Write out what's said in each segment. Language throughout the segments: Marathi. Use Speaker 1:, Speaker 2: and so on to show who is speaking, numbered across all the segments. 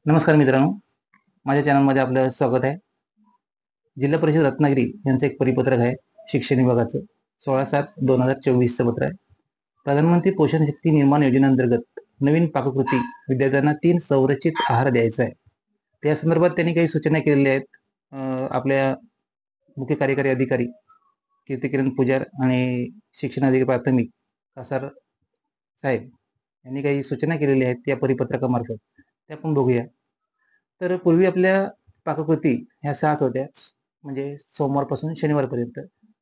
Speaker 1: नमस्कार मित्रांनो, माझ्या चॅनलमध्ये आपलं स्वागत आहे. जिल्हा परिषद रत्नागिरी यांचं एक परिपत्रक आहे शिक्षण विभागाचं 16/7/2024चं पत्र आहे. प्रधानमंत्री पोषण शक्ती निर्माण योजनेअंतर्गत नवीन पाककृती विद्यार्थ्यांना 3 संरचित आहार द्यायचा आहे. त्या संदर्भात त्यांनी काही सूचना केलेल्या आहेत. आपल्या मुख्य कार्यकारी अधिकारी कीर्तिकिरण पुजार आणि शिक्षणाधिकारी प्राथमिक कासार साहेब यांनी काही सूचना केलेल्या आहेत या परिपत्रकामार्फत. ते आपण बघूया. तर पूर्वी आपल्या पाककृती ह्या 6च होत्या, म्हणजे सोमवारपासून शनिवारपर्यंत.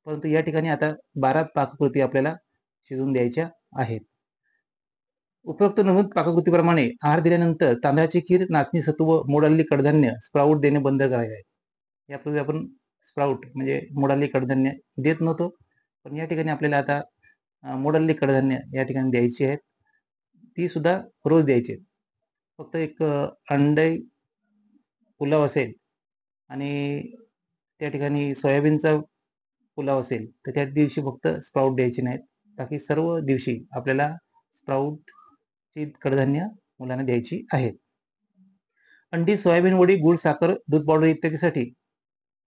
Speaker 1: परंतु या ठिकाणी आता 12 पाककृती आपल्याला शिजवून द्यायच्या आहेत. उपरोक्त नमूद पाककृतीप्रमाणे आहार दिल्यानंतर तांदळाची खीर, नाचणी सत्व, मोड आलेली कडधान्य, स्प्राऊट देणे बंद करायचे आहे. यापूर्वी आपण स्प्राऊट म्हणजे मोड आलेली कडधान्य देत नव्हतो, पण या ठिकाणी आपल्याला आता मोड आलेली कडधान्य या ठिकाणी द्यायची आहेत. ती सुद्धा रोज द्यायची. फक्त एक अंडे पुलाव असेल आणि त्या ठिकाणी सोयाबीनचा पुलाव असेल तर त्या दिवशी फक्त स्प्राऊट द्यायचे नाहीत. बाकी सर्व दिवशी आपल्याला स्प्राऊटची कडधान्य मुलांना द्यायची आहेत. अंडी, सोयाबीन वडी, गूळ, साखर, दूध पावडर इत्यादीसाठी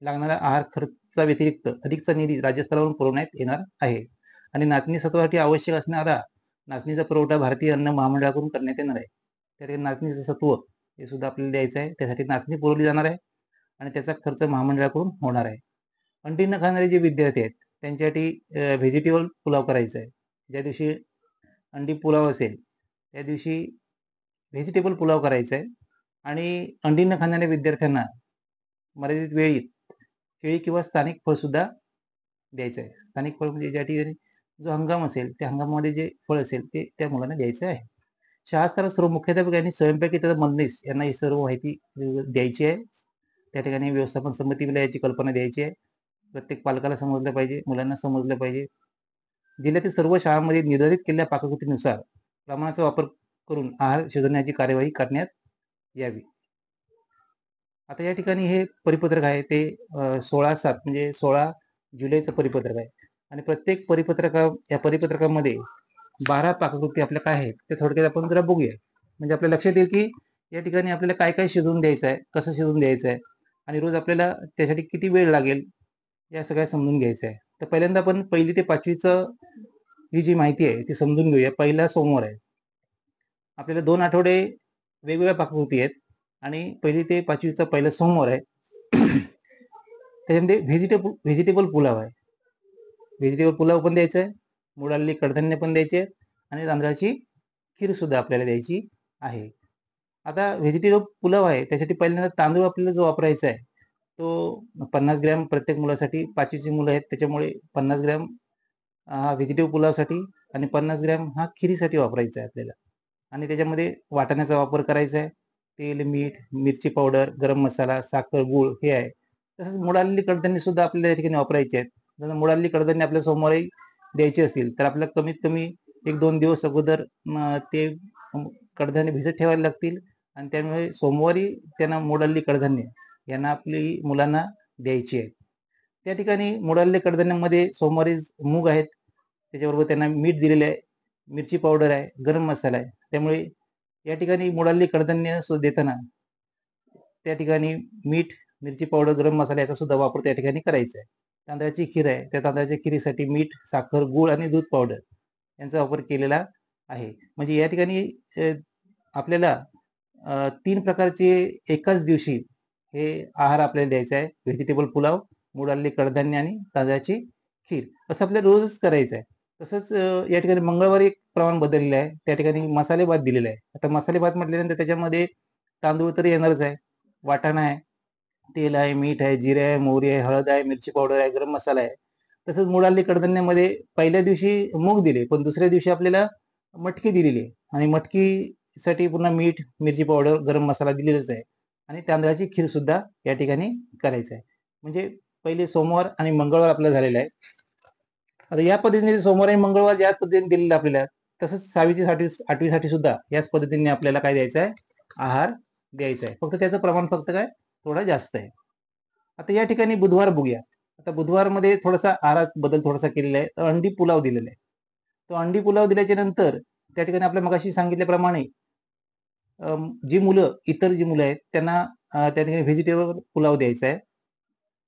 Speaker 1: लागणारा आहार खर्चा व्यतिरिक्त अधिकचा निधी राज्यस्तरावरून पुरवण्यात येणार आहे. आणि नाचणी सत्वासाठी आवश्यक असणारा नाचणीचा पुरवठा भारतीय अन्न महामंडळाकडून करण्यात येणार आहे. तर नाचणीचं सत्व हे सुद्धा आपल्याला द्यायचं आहे. त्यासाठी नाचणी पुरवली जाणार आहे आणि त्याचा खर्च महामंडळाकडून होणार आहे. अंडी न खाणारे जे विद्यार्थी आहेत त्यांच्यासाठी व्हेजिटेबल पुलाव करायचा आहे. ज्या दिवशी अंडी पुलाव असेल त्या दिवशी व्हेजिटेबल पुलाव करायचा आहे. आणि अंडी न खाणाऱ्या विद्यार्थ्यांना मर्यादित वेळेत केळी किंवा स्थानिक फळ सुद्धा द्यायचं आहे. स्थानिक फळ म्हणजे ज्या ठिकाणी जो हंगाम असेल त्या हंगामामध्ये जे फळ असेल ते त्या मुलांना द्यायचं आहे. शाळा स्तरावर सर्व मुख्याध्यापक आणि स्वयंपाकी तथा मदनीस यांना ही सर्व माहिती द्यायची आहे. त्या ठिकाणी व्यवस्थापन समितीला याची कल्पना द्यायची आहे. प्रत्येक पालकाला समजलं पाहिजे, मुलांना समजलं पाहिजे. जिल्ह्यातील सर्व शाळांमध्ये निर्धारित केलेल्या पाककृतीनुसार प्रमाणाचा वापर करून आहार शिजवण्याची कार्यवाही करण्यात यावी. आता या ठिकाणी हे परिपत्रक आहे ते 16/7 म्हणजे 16 जुलैचं परिपत्रक आहे. आणि प्रत्येक या परिपत्रकामध्ये 12 पाककृती आपल्या काय आहेत ते थोडक्यात आपण जरा बघूया. म्हणजे आपल्या लक्षात येईल की या ठिकाणी आपल्याला काय काय शिजवून द्यायचं आहे, कसं शिजवून द्यायचं आहे आणि रोज आपल्याला त्यासाठी किती वेळ लागेल या सगळ्या समजून घ्यायचं आहे. तर पहिल्यांदा आपण 1ली ते 5वीचं ही जी माहिती आहे ती समजून घेऊया. पहिला सोमवार आहे. आपल्याला 2 आठवडे वेगवेगळ्या पाककृती आहेत आणि 1ली ते 5वीचा पहिला सोमवार आहे. त्याच्यामध्ये व्हेजिटेबल पुलाव आहे. व्हेजिटेबल पुलाव पण द्यायचा आहे, मोड आलेली कडधान्य पण द्यायची आहेत आणि तांदळाची खीर सुद्धा आपल्याला द्यायची आहे. आता व्हेजिटेबल पुलाव आहे त्यासाठी पहिल्यांदा तांदूळ आपल्याला जो वापरायचा आहे तो 50 ग्रॅम प्रत्येक मुलासाठी. 5वीची मुलं आहेत त्याच्यामुळे 50 ग्रॅम हा व्हेजिटेबल पुलावसाठी आणि 50 ग्रॅम हा खिरीसाठी वापरायचा आहे आपल्याला. आणि त्याच्यामध्ये वाटाण्याचा वापर करायचा आहे. तेल, मीठ, मिरची पावडर, गरम मसाला, साखर, गूळ हे आहे. तसंच मोड आलेली कडधान्य सुद्धा आपल्याला या ठिकाणी वापरायची आहेत. जर मोड आलेली कडधान्य आपल्याला सोमवारी द्यायची असतील तर आपल्याला कमीत कमी 1-2 दिवस अगोदर ते कडधान्य भिजत ठेवायला लागतील आणि त्यामुळे सोमवारी त्यांना मोड आलेली कडधान्य यांना आपली मुलांना द्यायची आहे. त्या ठिकाणी मोड आलेल्या कडधान्यामध्ये सोमवारी मूग आहेत, त्याच्याबरोबर त्यांना मीठ दिलेलं आहे, मिरची पावडर आहे, गरम मसाला आहे. त्यामुळे या ठिकाणी मोड आलेली कडधान्य देताना त्या ठिकाणी मीठ, मिरची पावडर, गरम मसाला याचा सुद्धा वापर त्या ठिकाणी करायचा आहे. तांदळाची खीर आहे, त्या तांदळाच्या खिरीसाठी मीठ, साखर, गूळ आणि दूध पावडर यांचा वापर केलेला आहे. म्हणजे या ठिकाणी आपल्याला 3 प्रकारचे एकाच दिवशी हे आहार आपल्याला द्यायचा आहे. व्हेजिटेबल पुलाव, मोड आलेली कडधान्य आणि तांदळाची खीर असं आपल्याला रोजच करायचं आहे. तसंच या ठिकाणी मंगळवारी एक प्रमाण बदललेलं आहे. त्या ठिकाणी मसाले भात दिलेला आहे. आता मसाले भात म्हटल्यानंतर त्याच्यामध्ये तांदूळ तर येणारच आहे, वाटाणा आहे, तेल आहे, मीठ आहे, जिरे आहे, मोहरी आहे, हळद आहे, मिरची पावडर आहे, गरम मसाला आहे. तसंच मोड आलेली कडधान्यामध्ये पहिल्या दिवशी मूग दिले, पण दुसऱ्या दिवशी आपल्याला मटकी दिलेली आहे आणि मटकीसाठी पुन्हा मीठ, मिरची पावडर, गरम मसाला दिलेलाच आहे आणि तांदळाची खीर सुद्धा या ठिकाणी करायचं आहे. म्हणजे पहिले सोमवार आणि मंगळवार आपला झालेला आहे. आता या पद्धतीने सोमवार आणि मंगळवार याच पद्धतीने दिलेलं आपल्याला, तसंच 6वी ते 8वी सुद्धा याच पद्धतीने आपल्याला काय द्यायचं आहे, आहार द्यायचा आहे. फक्त त्याचं प्रमाण फक्त काय थोडं जास्त आहे. आता या ठिकाणी बुधवार बघूया. आता बुधवारमध्ये थोडासा आहारात बदल थोडासा केलेला आहे. अंडी पुलाव दिलेला आहे. तो अंडी पुलाव दिल्याच्या नंतर त्या ठिकाणी आपल्या मगाशी सांगितल्याप्रमाणे जी इतर मुलं आहेत त्यांना त्या ठिकाणी व्हेजिटेबल पुलाव द्यायचा आहे.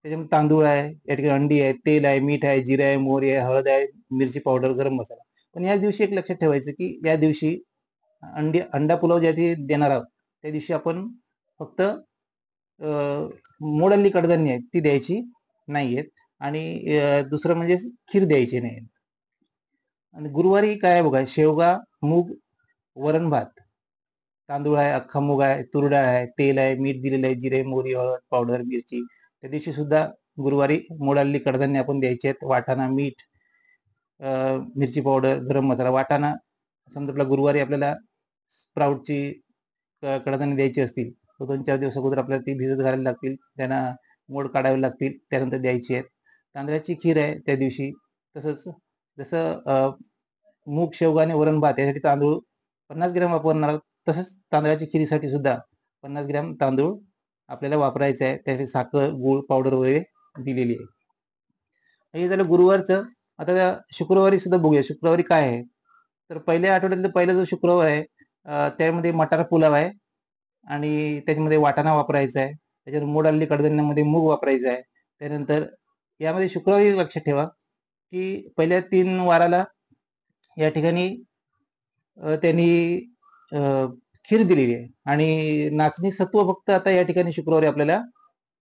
Speaker 1: त्याच्यामध्ये तांदूळ आहे, या ठिकाणी अंडी आहे, तेल आहे, मीठ आहे, जिरे आहे, मोहरी आहे, हळद आहे, मिरची पावडर, गरम मसाला. पण या दिवशी एक लक्षात ठेवायचं की या दिवशी अंडा पुलाव ज्या दिवशी देणार आहोत त्या दिवशी आपण फक्त मोड आलेली कडधान्य आहेत ती द्यायची नाहीयेत आणि दुसरं म्हणजे खीर द्यायची नाही. आणि गुरुवारी काय आहे बघा, शेवगा, मूग, वरण भात, तांदूळ आहे, अख्खा मूग आहे, तूर डाळ आहे, तेल आहे, मीठ दिलेलं आहे, जिरे, मोहरी, हळद पावडर, मिरची. त्या दिवशी सुद्धा गुरुवारी मोड आलेली कडधान्य आपण द्यायची आहेत. वाटाणा, मीठ, मिरची पावडर, गरम मसाला. वाटाणा समजा आपला गुरुवारी आपल्याला स्प्राऊटची कडधान्य द्यायची असतील तर 2-4 दिवस अगोदर आपल्याला ती भिजत घालायला लागतील, त्यांना मोड काढावे लागतील, त्यानंतर द्यायची आहेत. तांदळाची खीर आहे त्या दिवशी. तसंच जसं मूग, शेवगा आणि वरण भात यासाठी तांदूळ 50 ग्रॅम वापरणार आहोत, तसंच तांदळाची खिरीसाठी सुद्धा 50 ग्रॅम तांदूळ आपल्याला वापरायचं आहे. त्यासाठी साखर, गूळ पावडर वगैरे दिलेली आहे. हे झालं गुरुवारचं. आता शुक्रवारी सुद्धा बघूया, शुक्रवारी काय आहे. तर पहिल्या आठवड्यातला पहिला जो शुक्रवार आहे त्यामध्ये मटार पुलाव आहे आणि त्याच्यामध्ये वाटाणा वापरायचा आहे. त्याच्यावर मोड आलेली कडधान्यामध्ये मूग वापरायचा आहे. त्यानंतर यामध्ये शुक्रवारी लक्षात ठेवा की पहिल्या 3 वाराला या ठिकाणी त्यांनी खीर दिलेली आहे आणि नाचणी सत्व फक्त आता या ठिकाणी शुक्रवारी आपल्याला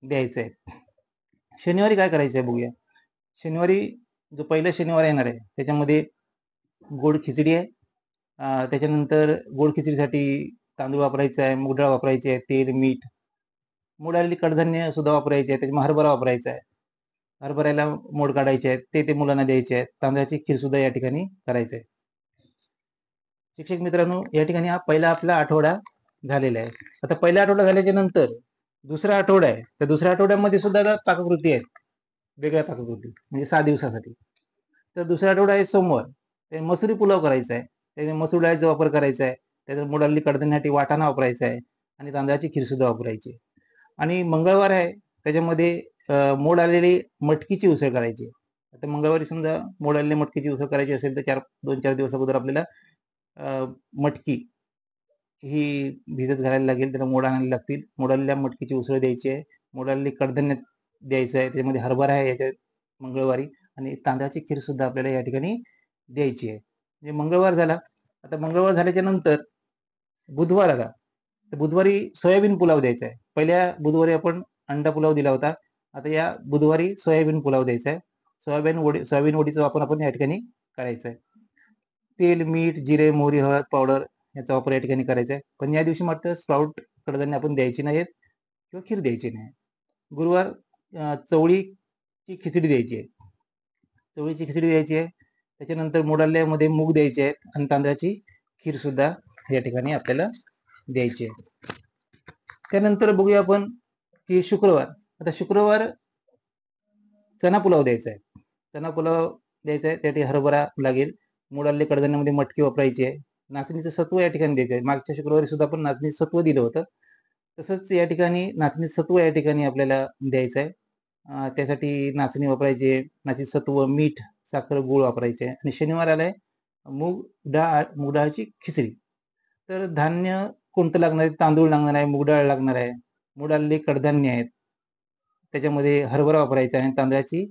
Speaker 1: द्यायचं आहे. शनिवारी काय करायचं आहे बघूया. शनिवारी जो पहिला शनिवार येणार आहे त्याच्यामध्ये गोड खिचडी आहे. त्याच्यानंतर गोड खिचडीसाठी तांदूळ वापरायचा आहे, मूग डाळ वापरायची आहे, तेल, मीठ, मोड आलेली कडधान्य सुद्धा वापरायची आहे. त्याच्यामध्ये हरभरा वापरायचा आहे. हरभऱ्याला मोड काढायचे आहेत, ते मुलांना द्यायचे आहेत. तांदळाची खीर सुद्धा या ठिकाणी करायचं आहे. शिक्षक मित्रांनो, या ठिकाणी हा पहिला आपला आठवडा झालेला आहे. आता पहिला आठवडा झाल्याच्या नंतर दुसरा आठवडा आहे. त्या दुसऱ्या आठवड्यामध्ये सुद्धा पाककृती आहेत, वेगळ्या पाककृती म्हणजे 6 दिवसासाठी. तर दुसरा आठवडा आहे सोमवार. ते मसुरी पुलाव करायचा आहे. त्याने मसूर डाळीचा वापर करायचा आहे. त्याच्यात मोड आलेली कडधान्यासाठी वाटाणा वापरायचा आहे आणि तांदळाची खीर सुद्धा वापरायची आहे. आणि मंगळवार आहे त्याच्यामध्ये मोड आलेली मटकीची उसळ करायची आहे. आता मंगळवारी समजा मोड आलेली मटकीची उसळ करायची असेल तर 2-4 दिवस अगोदर आपल्याला मटकी ही भिजत घालायला लागेल, त्याला मोड आणायला लागतील. मोड आलेल्या मटकीची उसळ द्यायची आहे. मोड आलेली कडधान्य द्यायचं आहे. त्याच्यामध्ये हरभरा आहे याच्यात मंगळवारी आणि तांदळाची खीर सुद्धा आपल्याला या ठिकाणी द्यायची आहे. म्हणजे मंगळवार झाला. आता मंगळवार झाल्याच्या नंतर बुधवार आला. तर बुधवारी सोयाबीन पुलाव द्यायचा आहे. पहिल्या बुधवारी आपण अंडा पुलाव दिला होता. आता या बुधवारी सोयाबीन पुलाव द्यायचा आहे. सोयाबीन वडीचा वापर आपण या ठिकाणी करायचा आहे. तेल, मीठ, जिरे, मोहरी, हळद पावडर याचा वापर या ठिकाणी करायचा आहे. पण या दिवशी मात्र स्प्राऊट कडधान्य आपण द्यायची नाहीत किंवा खीर द्यायची नाही. गुरुवार चवळीची खिचडी द्यायची आहे. चवळीची खिचडी द्यायची आहे. त्याच्यानंतर मोड आलेल्यामध्ये मूग द्यायचे आहेत आणि तांदळाची खीर सुद्धा या ठिकाणी आपल्याला द्यायची आहे. त्यानंतर बघूया आपण की शुक्रवार. आता शुक्रवार चना पुलाव द्यायचा आहे. चना पुलाव द्यायचा आहे. त्यासाठी हरभरा लागेल. मोड आलेल्या कडधान्यामध्ये मटकी वापरायची आहे. नाचणीचं सत्व या ठिकाणी द्यायचं आहे. मागच्या शुक्रवारी सुद्धा आपण नाचणीचं सत्व दिलं होतं. तसंच या ठिकाणी नाचणीचं सत्व या ठिकाणी आपल्याला द्यायचं आहे. त्यासाठी नाचणी वापरायची आहे. नाचणी सत्व, मीठ, साखर, गूळ वापरायचे आहे. आणि शनिवार आलाय मूग डाळची खिचडी. तर धान्य कोणतं लागणार आहे? तांदूळ लागणार आहे, मूग डाळ लागणार आहे, मोड आलेले कडधान्य आहेत. त्याच्यामध्ये हरभरा वापरायचा आहे आणि तांदळाची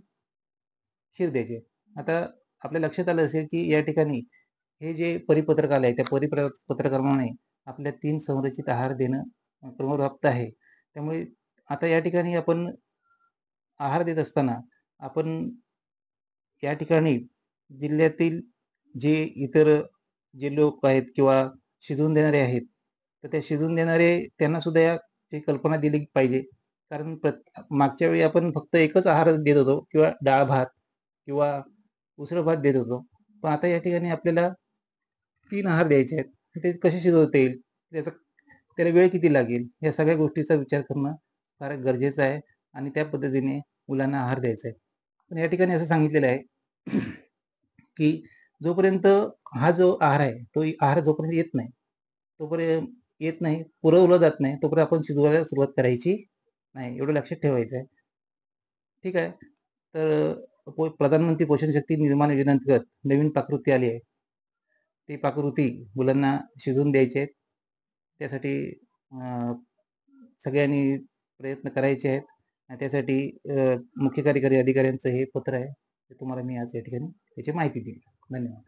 Speaker 1: खीर द्यायची. आता आपल्या लक्षात आलं असेल की या ठिकाणी हे जे परिपत्रक आलंय त्या परिपत्रकाप्रमाणे आपल्या 3 संरचित आहार देणं क्रमप्राप्त आहे. त्यामुळे आता या ठिकाणी आपण आहार देत असताना आपण या ठिकाणी जिल्ह्यातील जे इतर जे लोक आहेत किंवा शिजवून देणारे आहेत, तर त्या शिजवून देणारे त्यांना सुद्धा याची कल्पना दिली पाहिजे. कारण मागच्या वेळी आपण फक्त एकच आहार देत होतो किंवा डाळ भात किंवा उसळ भात देत होतो. पण आता या ठिकाणी आपल्याला 3 आहार द्यायचे आहेत. ते कसे शिजवता येईल? त्याला वेळ किती लागेल? या सगळ्या गोष्टीचा विचार करणं फार गरजेचं आहे आणि त्या पद्धतीने मुलांना आहार द्यायचा आहे. पण या ठिकाणी असं सांगितलेलं आहे की जोपर्यंत हा जो आहार आहे, तो आहार जोपर्यंत येत नाही, पुरवला जात नाही, तोपर्यंत आपण शिजवायला सुरुवात करायची नाही. एवढं लक्षात ठेवायचं आहे. ठीक आहे. तर प्रधानमंत्री पोषण शक्ती निर्माण योजनेअंतर्गत नवीन पाककृती आली आहे. ती पाककृती मुलांना शिजवून द्यायची आहे. त्यासाठी सगळ्यांनी प्रयत्न करायचे आहेत आणि त्यासाठी मुख्य कार्यकारी अधिकाऱ्यांचं हे पत्र आहे, ते तुम्हाला मी आज या ठिकाणी त्याची माहिती दिली. धन्यवाद.